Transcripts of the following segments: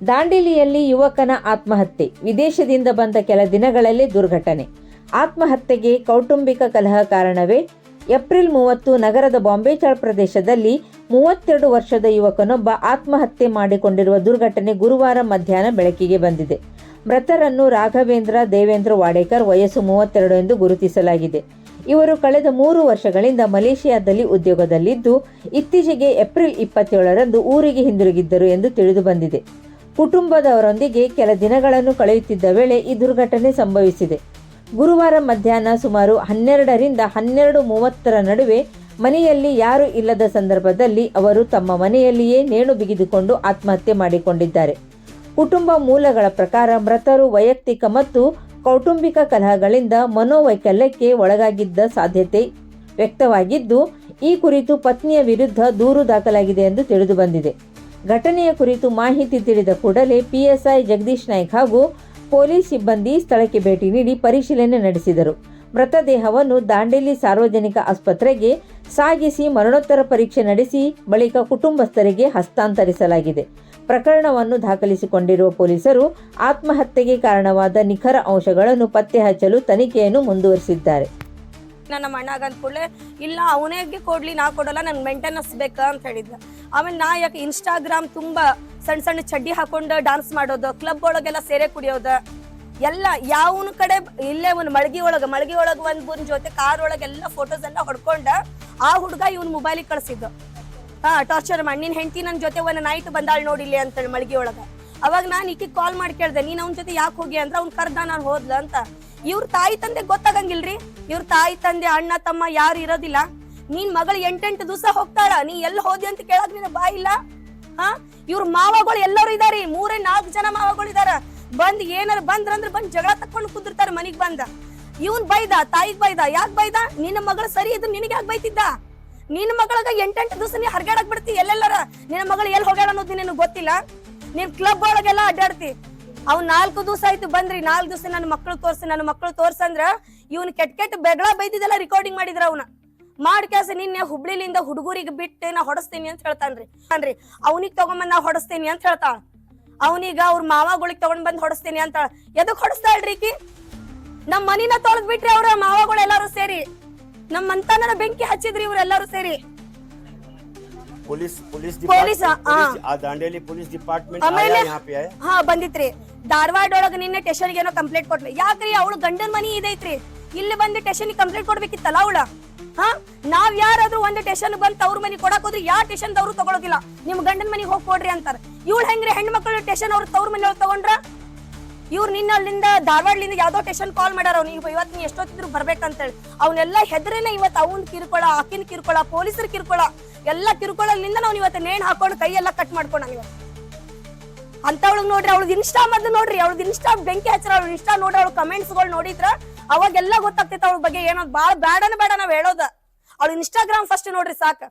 ದಾಂಡೇಲಿಯಲ್ಲಿ ಯುವಕನ ಆತ್ಮಹತ್ಯೆ. ವಿದೇಶದಿಂದ ಬಂದ ಕೆಲ ದಿನಗಳಲ್ಲೇ ದುರ್ಘಟನೆ. ಆತ್ಮಹತ್ಯೆಗೆ ಕೌಟುಂಬಿಕ ಕಲಹ ಕಾರಣವೇ? ಏಪ್ರಿಲ್ 30 ನಗರದ ಬಾಂಬೆಚಾಳ್ ಪ್ರದೇಶದಲ್ಲಿ 32 ವರ್ಷದ ಯುವಕನೊಬ್ಬ ಆತ್ಮಹತ್ಯೆ ಮಾಡಿಕೊಂಡಿರುವ ದುರ್ಘಟನೆ ಗುರುವಾರ ಮಧ್ಯಾಹ್ನ ಬೆಳಕಿಗೆ ಬಂದಿದೆ. ಮೃತರನ್ನು ರಾಘವೇಂದ್ರ ದೇವೇಂದ್ರ ವಾಡೇಕರ್, ವಯಸ್ಸು 32 ಎಂದು ಗುರುತಿಸಲಾಗಿದೆ. ಇವರು ಕಳೆದ 3 ವರ್ಷಗಳಿಂದ ಮಲೇಷಿಯಾದಲ್ಲಿ ಉದ್ಯೋಗದಲ್ಲಿದ್ದು, ಇತ್ತೀಚೆಗೆ ಏಪ್ರಿಲ್ 27ರಂದು ಊರಿಗೆ ಹಿಂದಿರುಗಿದ್ದರು ಎಂದು ತಿಳಿದು ಬಂದಿದೆ. ಕುಟುಂಬದವರೊಂದಿಗೆ ಕೆಲ ದಿನಗಳನ್ನು ಕಳೆಯುತ್ತಿದ್ದ ವೇಳೆ ಈ ದುರ್ಘಟನೆ ಸಂಭವಿಸಿದೆ. ಗುರುವಾರ ಮಧ್ಯಾಹ್ನ ಸುಮಾರು 12ರಿಂದ 12:30ರ ನಡುವೆ ಮನೆಯಲ್ಲಿ ಯಾರೂ ಇಲ್ಲದ ಸಂದರ್ಭದಲ್ಲಿ ಅವರು ತಮ್ಮ ಮನೆಯಲ್ಲಿಯೇ ನೇಣು ಬಿಗಿದುಕೊಂಡು ಆತ್ಮಹತ್ಯೆ ಮಾಡಿಕೊಂಡಿದ್ದಾರೆ. ಕುಟುಂಬ ಮೂಲಗಳ ಪ್ರಕಾರ ಮೃತರು ವೈಯಕ್ತಿಕ ಮತ್ತು ಕೌಟುಂಬಿಕ ಕಲಹಗಳಿಂದ ಮನೋವೈಕಲ್ಯಕ್ಕೆ ಒಳಗಾಗಿದ್ದ ಸಾಧ್ಯತೆ ವ್ಯಕ್ತವಾಗಿದ್ದು, ಈ ಕುರಿತು ಪತ್ನಿಯ ವಿರುದ್ಧ ದೂರು ದಾಖಲಾಗಿದೆ ಎಂದು ತಿಳಿದು ಬಂದಿದೆ. ಘಟನೆಯ ಕುರಿತು ಮಾಹಿತಿ ತಿಳಿದ ಕೂಡಲೇ PSI ಜಗದೀಶ್ ನಾಯ್ಕ್ ಹಾಗೂ ಪೊಲೀಸ್ ಸಿಬ್ಬಂದಿ ಸ್ಥಳಕ್ಕೆ ಭೇಟಿ ನೀಡಿ ಪರಿಶೀಲನೆ ನಡೆಸಿದರು. ಮೃತದೇಹವನ್ನು ದಾಂಡೇಲಿ ಸಾರ್ವಜನಿಕ ಆಸ್ಪತ್ರೆಗೆ ಸಾಗಿಸಿ ಮರಣೋತ್ತರ ಪರೀಕ್ಷೆ ನಡೆಸಿ ಬಳಿಕ ಕುಟುಂಬಸ್ಥರಿಗೆ ಹಸ್ತಾಂತರಿಸಲಾಗಿದೆ. ಪ್ರಕರಣವನ್ನು ದಾಖಲಿಸಿಕೊಂಡಿರುವ ಪೊಲೀಸರು ಆತ್ಮಹತ್ಯೆಗೆ ಕಾರಣವಾದ ನಿಖರ ಅಂಶಗಳನ್ನು ಪತ್ತೆ ಹಚ್ಚಲು ತನಿಖೆಯನ್ನು ಮುಂದುವರಿಸಿದ್ದಾರೆ. ನನ್ನ ಅಣ್ಣಾಗ ಅಂದ ಕೂಡಲೇ ಇಲ್ಲ ಅವನಿಗೆ ಕೊಡ್ಲಿ, ನಾ ಕೊಡಲ್ಲ, ನನ್ಗೆ ಮೇಂಟೆನೆನ್ಸ್ ಬೇಕಾ ಅಂತ ಹೇಳಿದ್ದ. ಆಮೇಲೆ ನಾ ಯಾಕೆ ಇನ್ಸ್ಟಾಗ್ರಾಮ್ ತುಂಬ ಸಣ್ಣ ಸಣ್ಣ ಚಡ್ಡಿ ಹಾಕೊಂಡು ಡಾನ್ಸ್ ಮಾಡೋದು, ಕ್ಲಬ್ ಒಳಗೆಲ್ಲ ಸೇರೆ ಕುಡಿಯೋದು ಎಲ್ಲ ಯಾವನ ಕಡೆ ಇಲ್ಲೇ ಒಂದು ಮಳಗಿ ಒಳಗೆ ಒಂದ್ ಜೊತೆ ಕಾರ್ ಒಳಗೆಲ್ಲ ಫೋಟೋಸ್ ಎಲ್ಲ ಹೊಡ್ಕೊಂಡ ಆ ಹುಡುಗ ಇವನ್ ಮೊಬೈಲಿಗೆ ಕಳ್ಸಿದ್ದು. ಟಾರ್ಚರ್ ಮಾಡಿ ನಿನ್ ಹೆಂಡತಿ ನನ್ನ ಜೊತೆ ಒಂದು ನೈಟ್ ಬಂದಾಳ್ ನೋಡಿಲ್ಲಿ ಅಂತೇಳಿ ಮಳಗಿ ಒಳಗ. ಅವಾಗ ನಾನು ಈಕಿ ಕಾಲ್ ಮಾಡಿ ಕೇಳ್ದೆ, ನೀನ್ ಅವನ ಜೊತೆ ಯಾಕೆ ಹೋಗಿ ಅಂದ್ರೆ ಅವ್ನ್ ಕರ್ದ ನಾನು ಹೋದ್ಲ ಅಂತ. ಇವ್ರ ತಾಯಿ ತಂದೆ ಗೊತ್ತಾಗಂಗಿಲ್ರಿ. ಇವ್ರ ತಾಯಿ ತಂದೆ ಅಣ್ಣ ತಮ್ಮ ಯಾರು ಇರೋದಿಲ್ಲ. ನೀನ್ ಮಗಳು 8 ದಿವಸ ಹೋಗ್ತಾಳ, ನೀ ಎಲ್ಲಿ ಹೋದಿ ಅಂತ ಕೇಳಕ್ ನೀನು ಬಾಯಿಲ್ಲ. ಇವ್ರ ಮಾವಗಳು ಎಲ್ಲರೂ ಇದಾರಿ, 3-4 ಜನ ಮಾವಗಳು ಇದಾರ. ಬಂದ್ ಏನಾರ ಬಂದ್ರಂದ್ರ ಬಂದ್ ಜಗಳ ತಕೊಂಡು ಕುದಿರ್ತಾರ ಮನಿಗ್ ಬಂದ. ಇವನ್ ಬೈದ, ತಾಯಿಗ್ ಬೈದ. ಯಾಕೆ ಬೈದ? ನಿನ್ನ ಮಗಳು ಸರಿ ಇದ್ರು ನಿನಗೆ ಯಾಕೆ ಬೈತಿದ್ದ? ನಿನ್ನ ಮಗಳಗ 8 ದಿವಸ ನೀ ಹರ್ಗಾಡಕ್ ಬಿಡ್ತಿ ಎಲ್ಲೆಲ್ಲರ. ನಿನ್ನ ಮಗಳು ಎಲ್ಲಿ ಹೋಗ್ಯಾಳ ಅನ್ನೋದು ನಿನಗೆ ಗೊತ್ತಿಲ್ಲ. ನೀನ್ ಕ್ಲಬ್ ಒಳಗೆಲ್ಲ ಅಡ್ಡಾಡ್ತಿ. ಅವ್ 4 ದಿವಸ ಆಯ್ತು ಬಂದ್ರಿ, 4 ದಿವಸ ನನ್ನ ಮಕ್ಕಳು ತೋರ್ಸಂದ್ರ ಇವ್ನ ಕೆಟ್ಟ ಬೆಗಳ ಬೈದಿದ್ದೆಲ್ಲ ರೆಕಾರ್ಡಿಂಗ್ ಮಾಡಿದ್ರ. ಅವನ ಮಾಡಿ ಕೆಲಸ ನಿನ್ನೆ ಹುಬ್ಳಿಲಿಂದ ಹುಡುಗರಿಗೆ ಬಿಟ್ಟೆ ನಾ ಹೊಡಸ್ತೀನಿ ಅಂತ ಹೇಳ್ತಾನ್ರಿ. ಅವನಿಗೆ ತಗೊಂಬಂದ್ ನಾ ಹೊಡಸ್ತೀನಿ ಅಂತ ಹೇಳ್ತಾಳ. ಅವನಿಗ ಅವ್ರ ಮಾವಗಳಿಗೆ ತಗೊಂಡ್ ಬಂದ್ ಹೊಡಸ್ತೀನಿ ಅಂತಾಳ. ಎದಕ್ ಹೊಡಸ್ತಾಳ್ರಿ ಈಕಿ? ನಮ್ ಮನಿನ ತೊಳೆದ್ ಬಿಟ್ರಿ ಅವ್ರ ಮಾವಗಳು ಎಲ್ಲಾರು ಸೇರಿ. ನಮ್ ಮಂತಾನ ಬೆಂಕಿ ಹಚ್ಚಿದ್ರಿ ಇವ್ರೆಲ್ಲಾರು ಸೇರಿ. ಬಂದಿತ್ರಿ ಧಾರವಾಡ ಒಳಗ ನಿನ್ನೆ ಸ್ಟೇಷನ್ ಏನೋ ಕಂಪ್ಲೇಂಟ್ ಕೊಟ್ಲಿ. ಯಾಕ್ರಿ? ಅವಳು ಗಂಡನ್ ಮನಿ ಇದೈತ್ರಿ, ಇಲ್ಲಿ ಬಂದು ಸ್ಟೇಷನ್ ಕಂಪ್ಲೇಂಟ್ ಕೊಡ್ಬೇಕಿತ್ತಲ್ಲ ಅವಳ. ನಾವ್ ಯಾರಾದ್ರೂ ಒಂದ್ ಸ್ಟೇಷನ್ ಬಂದ್ ಅವ್ರ ಮನಿ ಕೊಡಕ್ ಹೋದ್ರಿ ಯಾವ ಸ್ಟೇಷನ್ ಅವ್ರು ತಗೊಳೋದಿಲ್ಲ. ನಿಮ್ ಗಂಡನ್ ಮನಿಗ್ ಹೋಗಿ ಕೊಡ್ರಿ ಅಂತಾರ. ಇವಳು ಹೆಂಗ್ರಿ ಹೆಣ್ಮಕ್ಳು ಸ್ಟೇಷನ್ ಅವ್ರ ತವ್ರ ಮನಿ ಒಳಗ್ ತಗೊಂಡ್ರ? ಇವ್ರು ನಿನ್ನ ಅಲ್ಲಿಂದ ಧಾರವಾಡ್ಲಿಂದ ಯಾವ್ದೋ ಸ್ಟೇಷನ್ ಕಾಲ್ ಮಾಡ್ಯಾರ. ಅವ್ನು ಇವತ್ತು ನೀ ಎಷ್ಟೊತ್ತಿದ್ರು ಬರ್ಬೇಕಂತೇಳಿ. ಅವನ್ನೆಲ್ಲ ಹೆದ್ರೇನೆ ಇವತ್ತು ಅವನ್ ಕಿರ್ಕೊಳ, ಆಕಿನ ಕಿರ್ಕೊಳ, ಪೊಲೀಸರು ಕಿರ್ಕೊಳ, ಎಲ್ಲ ಕಿರ್ಕೊಳ್ಳಲಿಂದ ನಾವು ಇವತ್ತು ನೇಣ್ ಹಾಕೊಂಡು ಕೈ ಎಲ್ಲ ಕಟ್ ಮಾಡ್ಕೊಂಡ. ಇವತ್ತು ಅಂತವಳಗ್ ನೋಡ್ರಿ, ಅವಳದ್ ಇನ್ಸ್ಟಾ ಮೊದ್ಲು ನೋಡ್ರಿ, ಅವಳದ್ ಇನ್ಸ್ಟಾ ಬೆಂಕಿ ಹಚ್ಚರ. ಅವಳು ಇನ್ಸ್ಟಾ ನೋಡ್ರಿ, ಅವಳ ಕಮೆಂಟ್ಸ್ ಗಳು ನೋಡಿದ್ರ ಅವಾಗೆಲ್ಲ ಗೊತ್ತಾಗ್ತೈತೆ ಅವಳ ಬಗ್ಗೆ ಏನೋ ಬಾಳ ಬೇಡ ನಾವ್ ಹೇಳೋದ. ಅವಳು ಇನ್ಸ್ಟಾಗ್ರಾಮ್ ಫಸ್ಟ್ ನೋಡ್ರಿ ಸಾಕ.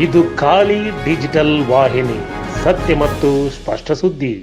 ಇದು ಖಾಲಿ ಡಿಜಿಟಲ್ ವಾಹಿನಿ, ಸತ್ಯ ಮತ್ತು ಸ್ಪಷ್ಟ ಸುದ್ದಿ.